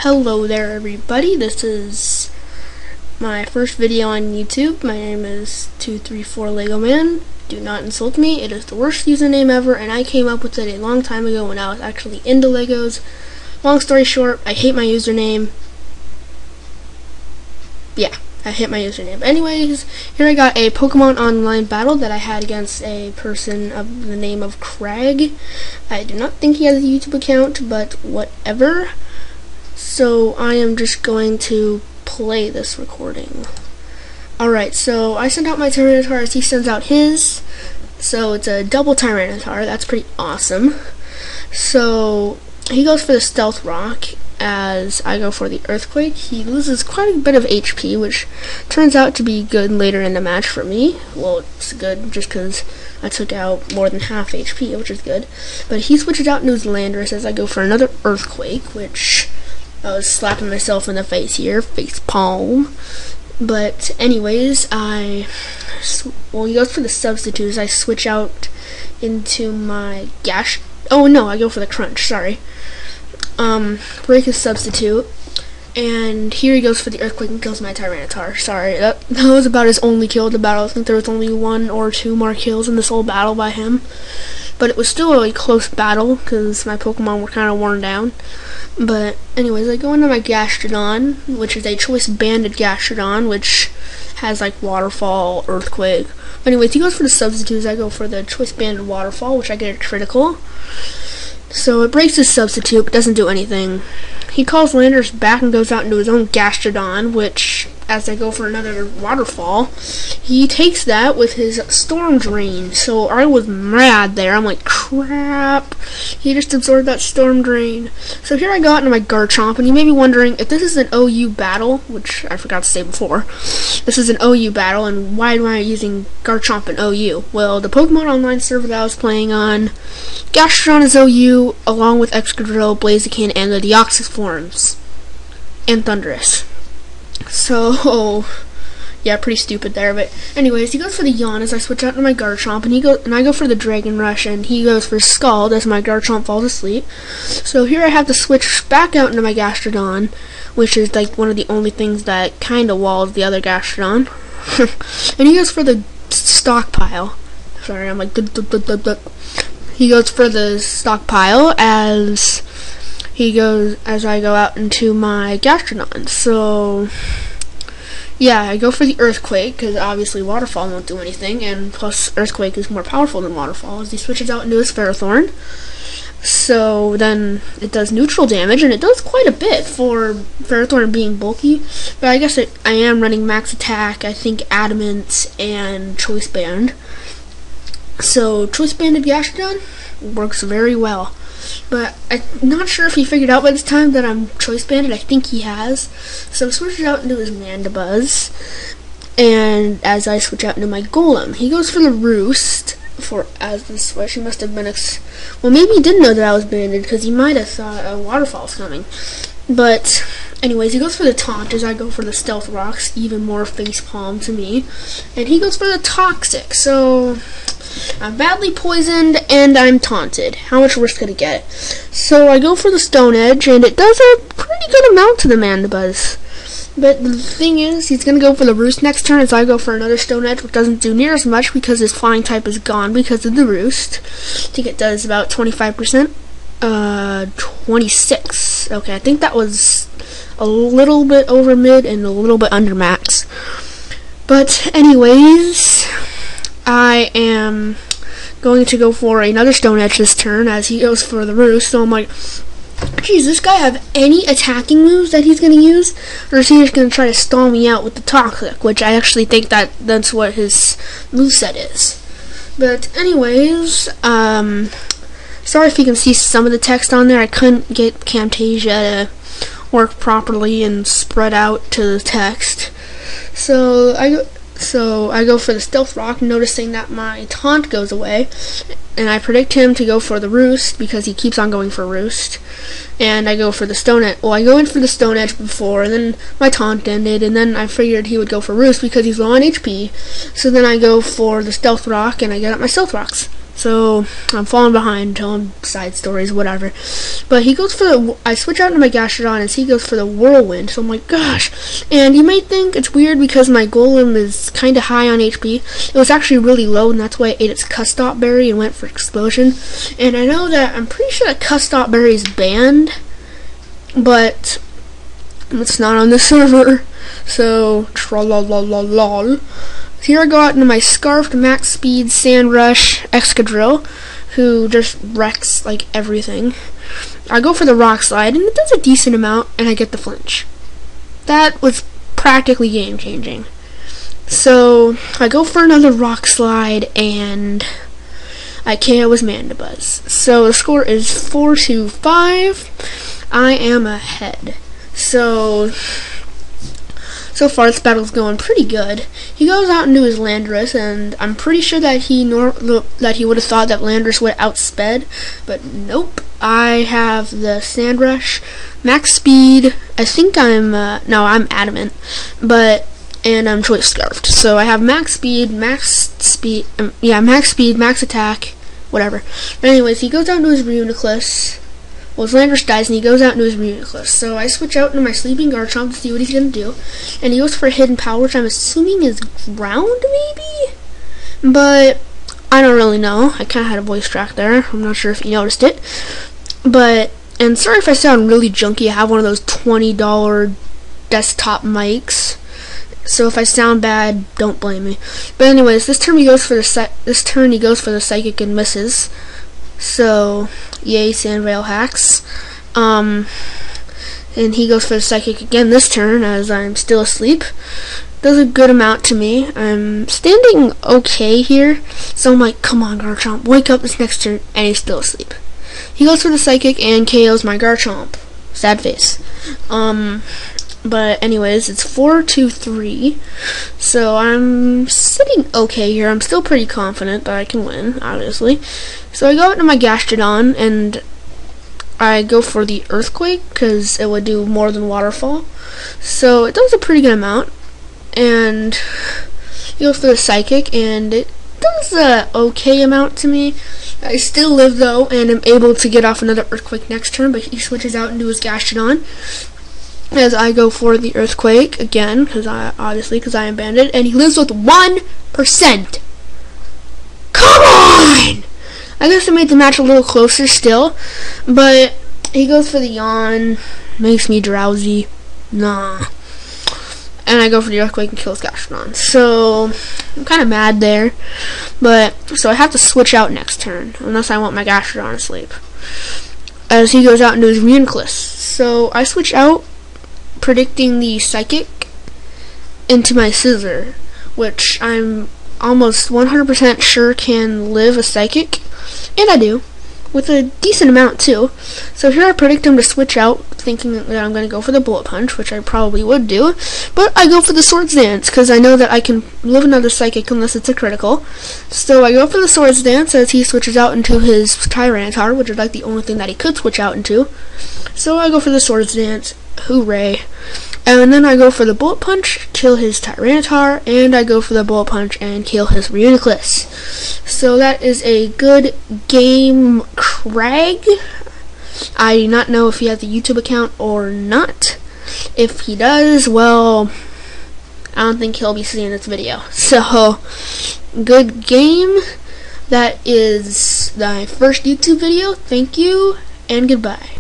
Hello there everybody, this is my first video on YouTube. My name is 234legoman. Do not insult me, it is the worst username ever and I came up with it a long time ago when I was actually into Legos. Long story short, I hate my username. Yeah, I hate my username. Anyways, here I got a Pokemon Online battle that I had against a person of the name of Craig. I do not think he has a YouTube account, but whatever. So I am just going to play this recording. Alright, so I sent out my Tyranitar as he sends out his. So it's a double Tyranitar, that's pretty awesome. So he goes for the Stealth Rock as I go for the Earthquake. He loses quite a bit of HP, which turns out to be good later in the match for me. Well, it's good just because I took out more than half HP, which is good. But he switches out into his Landorus as I go for another Earthquake, which I was slapping myself in the face here, face palm. But anyways, he goes for the Substitutes. I switch out into my I go for the Crunch, sorry. Break his Substitute, and here he goes for the Earthquake and kills my Tyranitar. Sorry, that was about his only kill of the battle. I think there was only 1 or 2 more kills in this whole battle by him. But it was still a really close battle, because my Pokemon were kind of worn down. But anyways, I go into my Gastrodon, which is a Choice Banded Gastrodon, which has like Waterfall, Earthquake. Anyways, he goes for the Substitutes. I go for the Choice Banded Waterfall, which I get a critical. So it breaks his Substitute, but doesn't do anything. He calls Landorus back and goes out into his own Gastrodon, which, as I go for another Waterfall, he takes that with his Storm Drain. So I was mad there. I'm like, crap. He just absorbed that Storm Drain. So here I go out into my Garchomp, and you may be wondering if this is an OU battle, which I forgot to say before. This is an OU battle, and why am I using Garchomp and OU? Well, the Pokemon Online server that I was playing on, Gastrodon is OU, along with Excadrill, Blaziken, and the Deoxys forms. And Thundurus. So, yeah, pretty stupid there, but anyways, he goes for the Yawn as I switch out to my Garchomp, and I go for the Dragon Rush, and he goes for Scald as my Garchomp falls asleep. So here I have to switch back out into my Gastrodon, which is like one of the only things that kind of walls the other Gastrodon. And he goes for the Stockpile. Sorry, I'm like, he goes for the Stockpile as I go out into my Gastrodon. So yeah, I go for the Earthquake, because obviously Waterfall won't do anything, and plus Earthquake is more powerful than Waterfall, as he switches out into his Ferrothorn. So then it does neutral damage, and it does quite a bit for Ferrothorn being bulky, but I guess I am running Max Attack, I think Adamant, and Choice Band. So Choice Banded Gastrodon works very well. But I'm not sure if he figured out by this time that I'm Choice Banded. I think he has. So switches out into his Mandibuzz. And as I switch out into my Golem, he goes for the Roost as the switch. He must have been well, maybe he didn't know that I was banded, because he might have thought a Waterfall's coming. But anyways, he goes for the Taunt as I go for the Stealth Rocks, even more facepalm to me. And he goes for the Toxic. So I'm badly poisoned and I'm taunted. How much worse could it get? So I go for the Stone Edge, and it does a pretty good amount to the Mandibuzz. But the thing is, he's going to go for the Roost next turn as I go for another Stone Edge, which doesn't do near as much because his Flying type is gone because of the Roost. I think it does about 25%. 26. Okay, I think that was a little bit over mid and a little bit under max. But anyways, I am going to go for another Stone Edge this turn as he goes for the Roost. So I'm like, geez, does this guy have any attacking moves that he's going to use? Or is he just going to try to stall me out with the Toxic? Which I actually think that's what his moveset is. But anyways, sorry if you can see some of the text on there. I couldn't get Camtasia to work properly and spread out to the text. So I go for the Stealth Rock, noticing that my Taunt goes away, and I predict him to go for the Roost because he keeps on going for Roost. And I go for the Stone Edge. Well, I go in for the Stone Edge before, and then my Taunt ended, and then I figured he would go for Roost because he's low on HP. So then I go for the Stealth Rock, and I get up my Stealth Rocks. So I'm falling behind, telling side stories, whatever. But he goes for the, I switch out into my Gastrodon as he goes for the Whirlwind. So I'm like, gosh. And you might think it's weird because my Golem is kind of high on HP. It was actually really low, and that's why I ate its custop berry and went for Explosion. And I know that, I'm pretty sure that custop berry is banned, but it's not on the server. So, tra-la-la-la-lol. Here I go out into my Scarfed, Max Speed, Sandrush, Excadrill, who just wrecks, like, everything. I go for the Rock Slide, and it does a decent amount, and I get the flinch. That was practically game-changing. So, I go for another Rock Slide, and I KO his Mandibuzz. So, the score is 4-5. I am ahead. So far this battle's going pretty good. He goes out into his Landorus, and I'm pretty sure that he would have thought that Landorus would outsped, but nope. I have the Sandrush, Max Speed. I think I'm Adamant, and I'm Choice Scarfed. So I have Max Speed, Max Attack, whatever. But anyways, he goes out into his Reuniclus. Well, his Landorus dies, and he goes out into his Reuniclus. So I switch out into my Sleeping Garchomp to see what he's going to do. And he goes for a Hidden Power, which I'm assuming is Ground, maybe? But I don't really know. I kind of had a voice track there. I'm not sure if you noticed it. And sorry if I sound really junky. I have one of those $20 desktop mics. So if I sound bad, don't blame me. But anyways, this turn he goes for the Psychic and misses. So, yay, Sandveil hacks. And he goes for the Psychic again this turn as I'm still asleep. Does a good amount to me. I'm standing okay here, so I'm like, come on, Garchomp, wake up this next turn, and he's still asleep. He goes for the Psychic and KOs my Garchomp. Sad face. But anyways, it's 4-3. So I'm sitting okay here. I'm still pretty confident that I can win, obviously. So I go into my Gastrodon and I go for the Earthquake because it would do more than Waterfall. So it does a pretty good amount. And he goes for the Psychic and it does a okay amount to me. I still live though and am able to get off another Earthquake next turn, but he switches out into his Gastrodon. As I go for the Earthquake again, because I am banded, and he lives with 1%. Come on! I guess I made the match a little closer still, but he goes for the Yawn, makes me drowsy. Nah. And I go for the Earthquake and kills Gastrodon. So I'm kind of mad there, but so I have to switch out next turn unless I want my Gastrodon to sleep. As he goes out into his Reuniclus, so I switch out, predicting the Psychic into my Scissor, which I'm almost 100% sure can live a Psychic, and I do, with a decent amount too. So here I predict him to switch out, thinking that I'm going to go for the Bullet Punch, which I probably would do, but I go for the Swords Dance, because I know that I can live another Psychic unless it's a critical. So I go for the Swords Dance as he switches out into his Tyranitar, which is like the only thing that he could switch out into. So I go for the Swords Dance. Hooray. And then I go for the Bullet Punch, kill his Tyranitar, and I go for the Bullet Punch and kill his Reuniclus. So that is a good game, Craig. I do not know if he has a YouTube account or not. If he does, well, I don't think he'll be seeing this video. So, good game. That is my first YouTube video. Thank you, and goodbye.